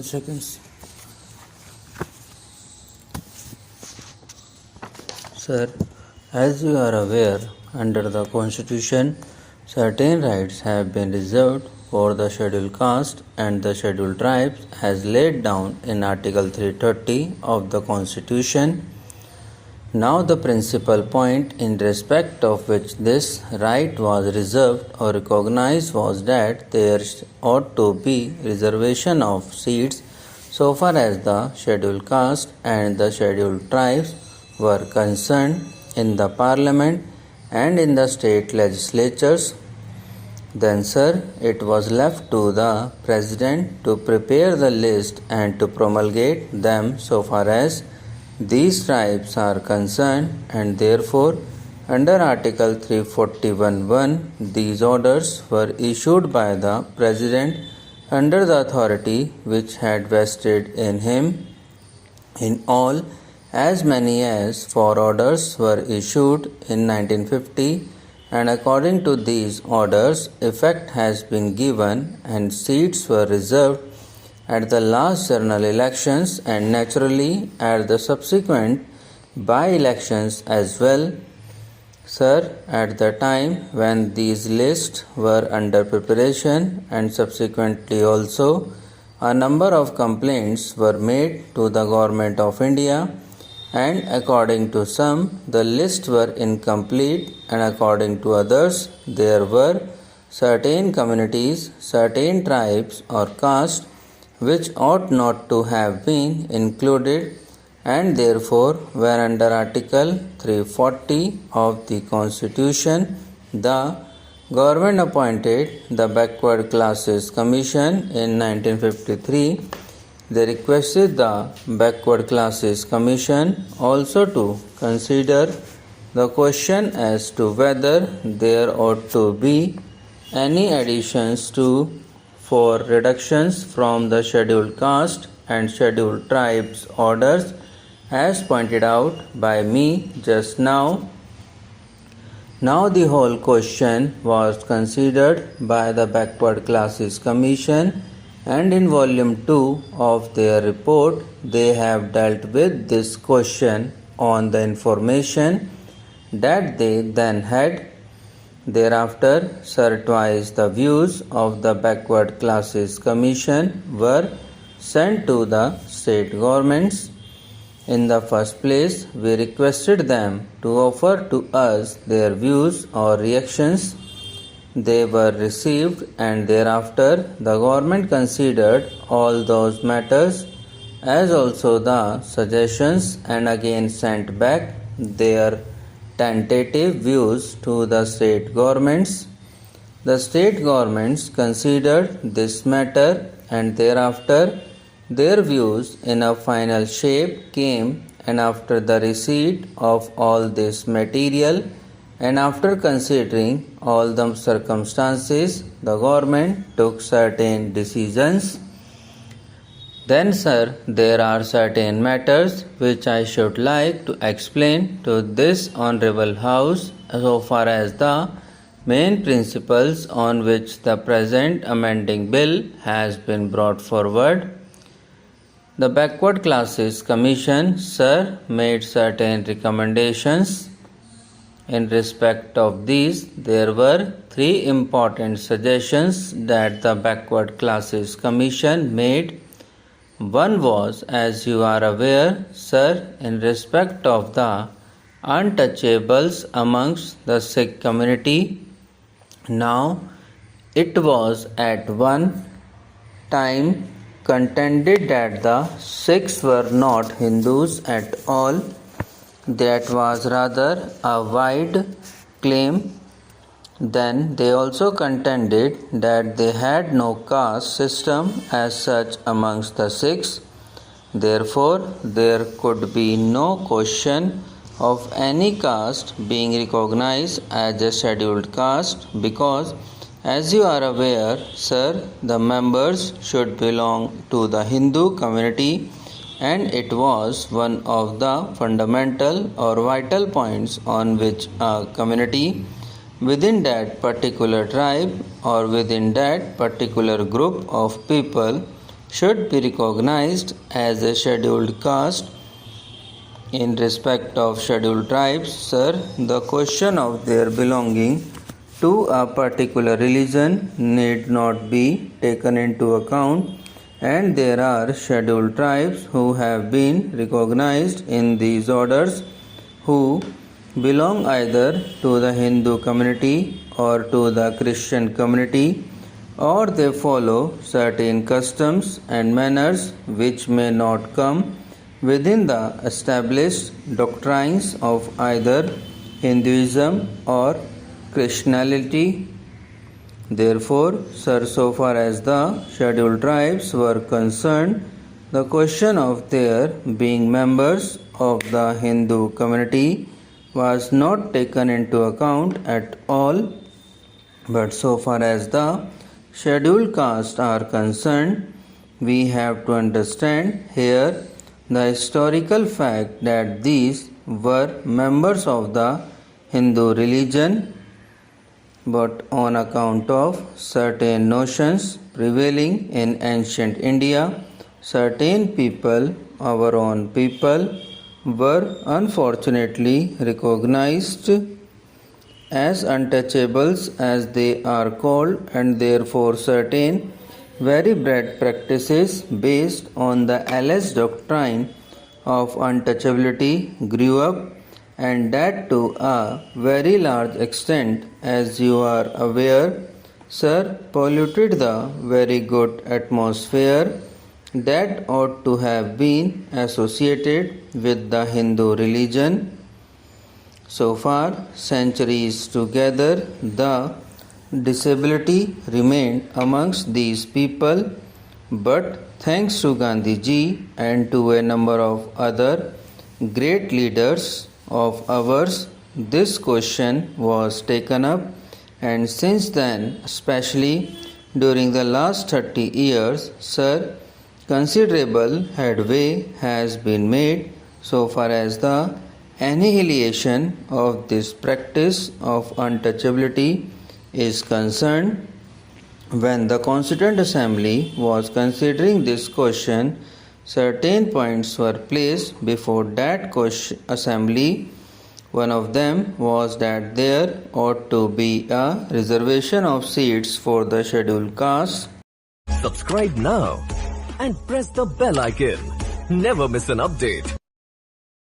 Seconds. Sir, as you are aware, under the Constitution, certain rights have been reserved for the scheduled caste and the scheduled tribes as laid down in Article 330 of the Constitution. Now the principal point in respect of which this right was reserved or recognized was that there ought to be reservation of seats so far as the scheduled caste and the scheduled tribes were concerned in the parliament and in the state legislatures. Then, sir, it was left to the president to prepare the list and to promulgate them so far as these tribes are concerned, and therefore, under Article 341(1), these orders were issued by the President under the authority which had vested in him. In all, as many as 4 orders were issued in 1950, and according to these orders, effect has been given and seats were reserved at the last general elections and naturally at the subsequent by-elections as well. Sir, at the time when these lists were under preparation and subsequently also, a number of complaints were made to the Government of India, and according to some, the lists were incomplete, and according to others, there were certain communities, certain tribes or castes which ought not to have been included and therefore were under Article 340 of the Constitution. The government appointed the Backward Classes Commission in 1953. They requested the Backward Classes Commission also to consider the question as to whether there ought to be any additions to for reductions from the scheduled caste and scheduled tribes orders as pointed out by me just now. Now the whole question was considered by the Backward Classes Commission, and in volume 2 of their report they have dealt with this question on the information that they then had. Thereafter, sir, twice the views of the Backward Classes Commission were sent to the state governments. In the first place, we requested them to offer to us their views or reactions. They were received, and thereafter the government considered all those matters as also the suggestions and again sent back their tentative views to the state governments. The state governments considered this matter, and thereafter their views in a final shape came, and after the receipt of all this material and after considering all the circumstances, the government took certain decisions. Then, sir, there are certain matters which I should like to explain to this Honorable House so far as the main principles on which the present amending bill has been brought forward. The Backward Classes Commission, sir, made certain recommendations. In respect of these, there were 3 important suggestions that the Backward Classes Commission made. One was, as you are aware, sir, in respect of the untouchables amongst the Sikh community. Now, it was at one time contended that the Sikhs were not Hindus at all. That was rather a wide claim. Then they also contended that they had no caste system as such amongst the Sikhs. Therefore, there could be no question of any caste being recognized as a scheduled caste because, as you are aware, sir, the members should belong to the Hindu community, and it was one of the fundamental or vital points on which a community within that particular tribe or within that particular group of people should be recognized as a scheduled caste in respect of scheduled tribes, sir, the question of their belonging to a particular religion need not be taken into account, and there are scheduled tribes who have been recognized in these orders who belong either to the Hindu community or to the Christian community, or they follow certain customs and manners which may not come within the established doctrines of either Hinduism or Christianity. Therefore, sir, so far as the scheduled tribes were concerned, the question of their being members of the Hindu community was not taken into account at all. But so far as the scheduled castes are concerned, we have to understand here the historical fact that these were members of the Hindu religion, but on account of certain notions prevailing in ancient India, certain people, our own people, were unfortunately recognized as untouchables as they are called, and therefore certain very bad practices based on the alleged doctrine of untouchability grew up, and that to a very large extent, as you are aware, sir, polluted the very good atmosphere that ought to have been associated with the Hindu religion. So far, centuries together, the disability remained amongst these people, but thanks to Gandhiji and to a number of other great leaders of ours, this question was taken up, and since then, especially during the last 30 years, sir, considerable headway has been made so far as the annihilation of this practice of untouchability is concerned. When the Constituent Assembly was considering this question, certain points were placed before that assembly. One of them was that there ought to be a reservation of seats for the scheduled castes. Subscribe now and press the bell icon. Never miss an update.